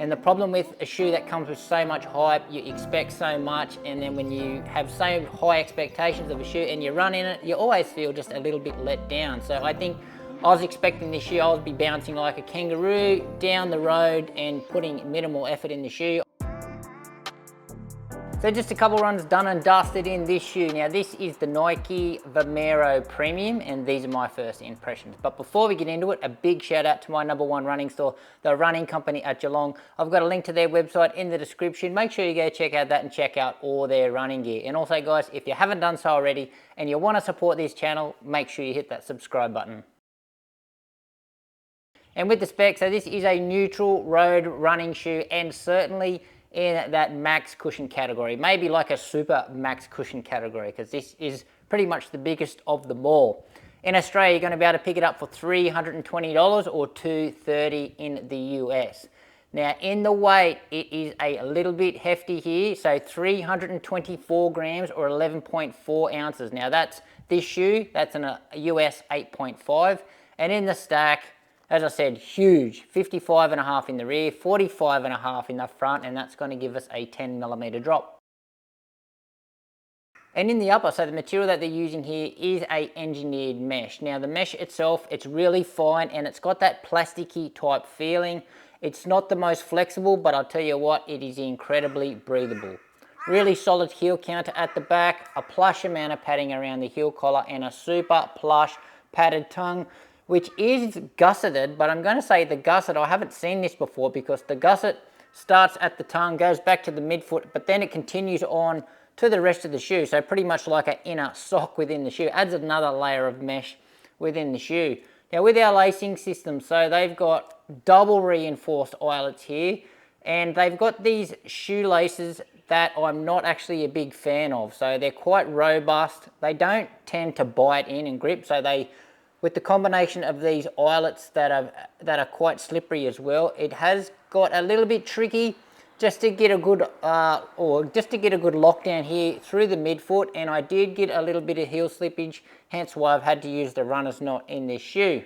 And the problem with a shoe that comes with so much hype, you expect so much, and then when you have so high expectations of a shoe and you run in it, you always feel just a little bit let down. So I think I was expecting this shoe, I would be bouncing like a kangaroo down the road and putting minimal effort in the shoe. So just a couple runs done and dusted in this shoe. Now this is the NIKE Vomero Premium, and these are my first impressions. But before we get into it, a big shout out to my #1 running store, the Running Company at Geelong. I've got a link to their website in the description. Make sure you go check out that and check out all their running gear. And also guys, if you haven't done so already and you want to support this channel, make sure you hit that subscribe button. And with the specs, so this is a neutral road running shoe, and certainly in that max cushion category, maybe like a super max cushion category, because this is pretty much the biggest of them all. In Australia, you're going to be able to pick it up for $320 or $230 in the US. Now in the weight, it is a little bit hefty here, so 324 grams or 11.4 ounces. Now that's this shoe, that's a US 8.5, and in the stack, as I said, huge, 55.5 in the rear, 45.5 in the front, and that's going to give us a 10mm drop. And in the upper, so the material that they're using here is a engineered mesh. Now the mesh itself, it's really fine and it's got that plasticky type feeling. It's not the most flexible, but I'll tell you what, it is incredibly breathable. Really solid heel counter at the back, a plush amount of padding around the heel collar, and a super plush padded tongue, which is gusseted, but I'm going to say the gusset, I haven't seen this before, because the gusset starts at the tongue, goes back to the midfoot, but then it continues on to the rest of the shoe. So pretty much like an inner sock within the shoe, adds another layer of mesh within the shoe. Now with our lacing system, so they've got double reinforced eyelets here, and they've got these shoelaces that I'm not actually a big fan of. So they're quite robust, they don't tend to bite in and grip, so they, with the combination of these eyelets that are quite slippery as well, it has got a little bit tricky just to get a good lockdown here through the midfoot, and I did get a little bit of heel slippage, hence why I've had to use the runner's knot in this shoe.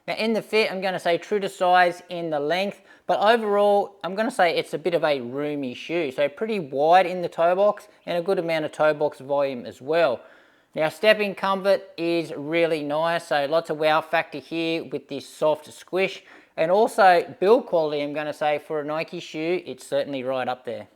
Now in the fit, I'm going to say true to size in the length, but overall I'm going to say it's a bit of a roomy shoe, so pretty wide in the toe box and a good amount of toe box volume as well. Now stepping comfort is really nice, so lots of wow factor here with this soft squish, and also build quality, I'm going to say for a Nike shoe, it's certainly right up there.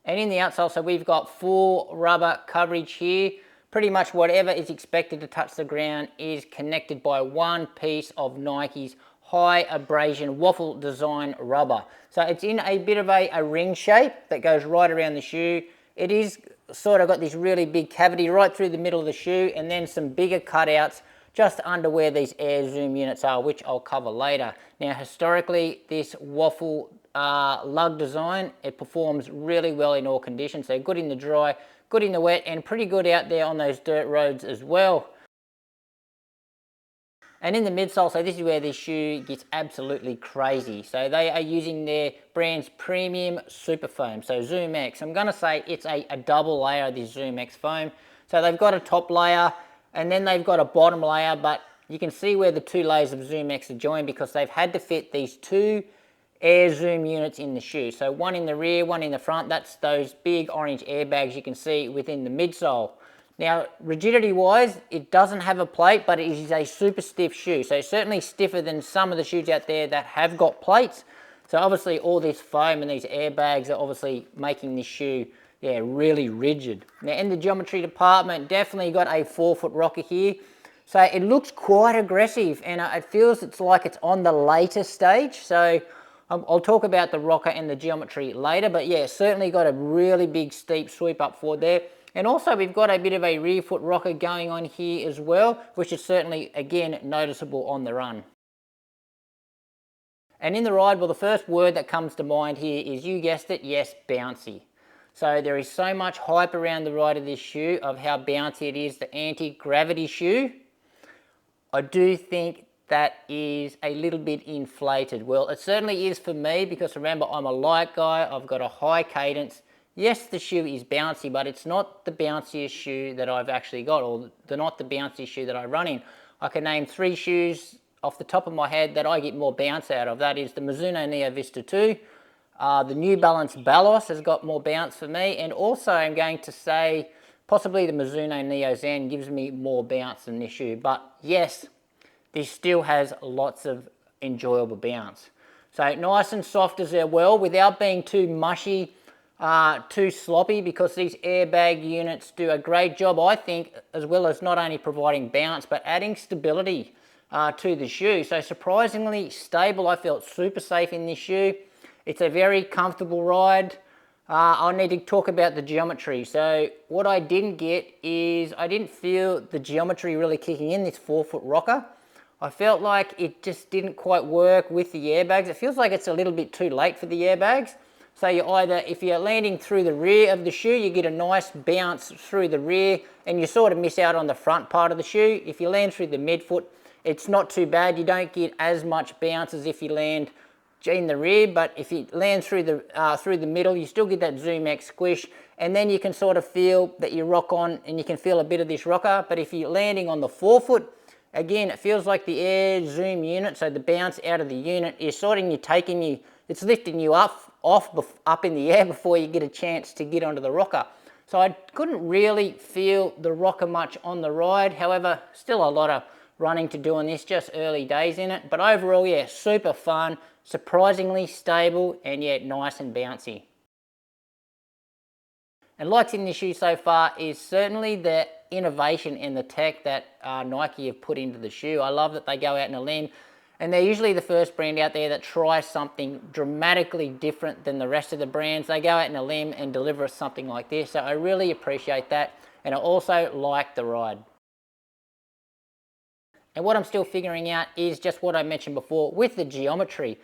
And in the outsole, so we've got full rubber coverage here. Pretty much whatever is expected to touch the ground is connected by one piece of Nike's high abrasion waffle design rubber. So it's in a bit of a ring shape that goes right around the shoe. It is sort of got this really big cavity right through the middle of the shoe, and then some bigger cutouts just under where these air zoom units are, which I'll cover later. Now historically, this waffle lug design, it performs really well in all conditions, so good in the dry, good in the wet, and pretty good out there on those dirt roads as well. And in the midsole, so this is where this shoe gets absolutely crazy. So they are using their brand's premium super foam, so Zoom X. I'm going to say it's a double layer of this Zoom X foam. So they've got a top layer and then they've got a bottom layer, but you can see where the two layers of Zoom X are joined because they've had to fit these two air zoom units in the shoe. So one in the rear, one in the front. That's those big orange airbags you can see within the midsole. Now, rigidity wise, it doesn't have a plate, but it is a super stiff shoe. So certainly stiffer than some of the shoes out there that have got plates. So obviously all this foam and these airbags are obviously making this shoe, yeah, really rigid. Now in the geometry department, definitely got a 4-foot rocker here. So it looks quite aggressive, and it feels it's like it's on the later stage. So I'll talk about the rocker and the geometry later, but yeah, certainly got a really big steep sweep up forward there. And also we've got a bit of a rear foot rocker going on here as well, which is certainly, again, noticeable on the run. And in the ride, well, the first word that comes to mind here is, you guessed it, yes, bouncy. So there is so much hype around the ride of this shoe of how bouncy it is, the anti-gravity shoe. I do think that is a little bit inflated. Well, it certainly is for me, because remember, I'm a light guy, I've got a high cadence. Yes, the shoe is bouncy, but it's not the bounciest shoe that I've actually got, or not the bounciest shoe that I run in. I can name 3 shoes off the top of my head that I get more bounce out of. That is the Mizuno Neo Vista 2. The New Balance Balos has got more bounce for me, and also I'm going to say possibly the Mizuno Neo Zen gives me more bounce than this shoe. But yes, this still has lots of enjoyable bounce. So nice and soft as well, without being too mushy, too sloppy, because these airbag units do a great job, I think, as well as not only providing bounce, but adding stability to the shoe. So surprisingly stable. I felt super safe in this shoe. It's a very comfortable ride. I need to talk about the geometry. So what I didn't get is I didn't feel the geometry really kicking in, this 4-foot rocker. I felt like it just didn't quite work with the airbags. It feels like it's a little bit too late for the airbags. So you either, if you're landing through the rear of the shoe, you get a nice bounce through the rear and you sort of miss out on the front part of the shoe. If you land through the midfoot, it's not too bad. You don't get as much bounce as if you land in the rear, but if you land through the middle, you still get that Zoom X squish, and then you can sort of feel that you rock on and you can feel a bit of this rocker. But if you're landing on the forefoot, again, it feels like the air zoom unit, so the bounce out of the unit is sort of it's lifting you up in the air before you get a chance to get onto the rocker. So I couldn't really feel the rocker much on the ride. However, still a lot of running to do on this, just early days in it. But overall, yeah, super fun, surprisingly stable, and yeah, nice and bouncy. And likes in this shoe so far is certainly the innovation in the tech that Nike have put into the shoe. I love that they go out on a limb, and they're usually the first brand out there that tries something dramatically different than the rest of the brands. They go out on a limb and deliver us something like this, so I really appreciate that, and I also like the ride. And what I'm still figuring out is just what I mentioned before with the geometry.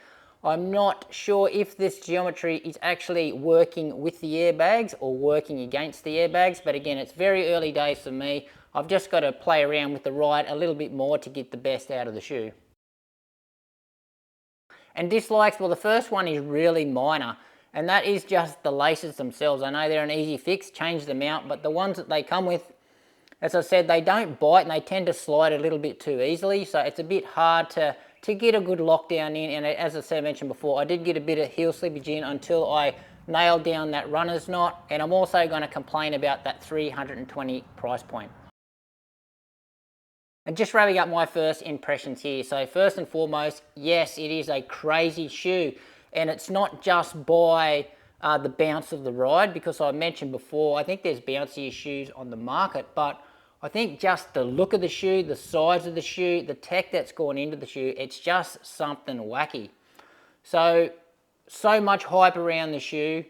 I'm not sure if this geometry is actually working with the airbags or working against the airbags, but again, it's very early days for me. I've just got to play around with the ride a little bit more to get the best out of the shoe. And dislikes, well, the first one is really minor, and that is just the laces themselves. I know they're an easy fix, change them out, but the ones that they come with, as I said, they don't bite and they tend to slide a little bit too easily, so it's a bit hard to get a good lockdown in. And as I mentioned before, I did get a bit of heel slippage in until I nailed down that runner's knot, and I'm also going to complain about that $320 price point. And just wrapping up my first impressions here. So first and foremost, yes, it is a crazy shoe, and it's not just by the bounce of the ride, because I mentioned before, I think there's bouncier shoes on the market, but I think just the look of the shoe, the size of the shoe, the tech that's gone into the shoe, it's just something wacky. So much hype around the shoe,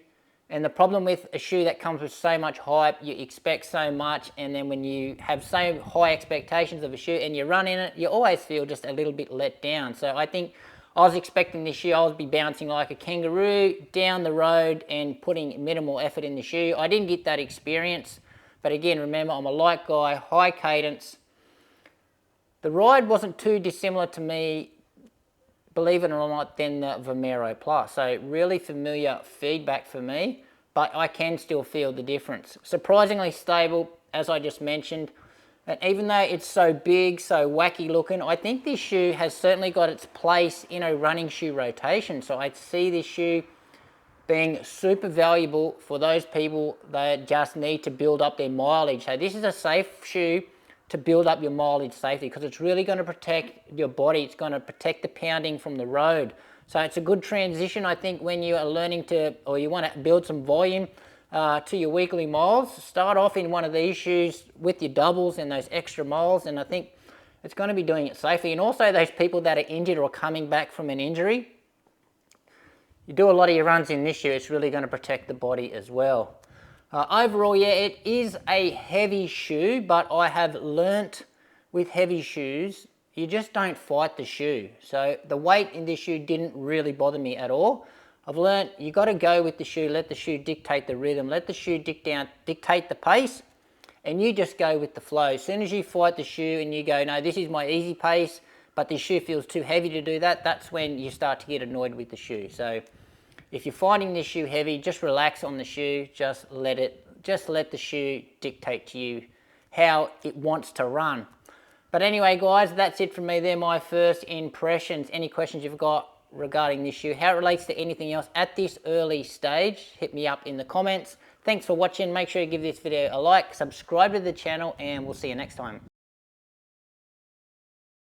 and the problem with a shoe that comes with so much hype, you expect so much, and then when you have so high expectations of a shoe and you run in it, you always feel just a little bit let down. So I think I was expecting this shoe, I would be bouncing like a kangaroo down the road and putting minimal effort in the shoe. I didn't get that experience. But again, remember, I'm a light guy, high cadence. The ride wasn't too dissimilar to me, believe it or not, than the Vomero Plus. So really familiar feedback for me, but I can still feel the difference. Surprisingly stable, as I just mentioned. And even though it's so big, so wacky looking, I think this shoe has certainly got its place in a running shoe rotation. So I see this shoe being super valuable for those people that just need to build up their mileage. So this is a safe shoe to build up your mileage safely, because it's really going to protect your body. It's going to protect the pounding from the road. So it's a good transition, I think, when you are learning to, or you want to build some volume to your weekly miles. Start off in one of these shoes with your doubles and those extra miles, and I think it's going to be doing it safely. And also those people that are injured or coming back from an injury, you do a lot of your runs in this shoe, it's really going to protect the body as well. Overall, yeah, it is a heavy shoe, but I have learnt with heavy shoes, you just don't fight the shoe. So the weight in this shoe didn't really bother me at all. I've learnt you got to go with the shoe, let the shoe dictate the rhythm, let the shoe dictate the pace, and you just go with the flow. As soon as you fight the shoe and you go, no, this is my easy pace, but this shoe feels too heavy to do that, that's when you start to get annoyed with the shoe. So if you're finding this shoe heavy, just relax on the shoe, just let the shoe dictate to you how it wants to run. But anyway, guys, that's it from me. They're my first impressions. Any questions you've got regarding this shoe, how it relates to anything else at this early stage, hit me up in the comments. Thanks for watching. Make sure you give this video a like, subscribe to the channel, and we'll see you next time.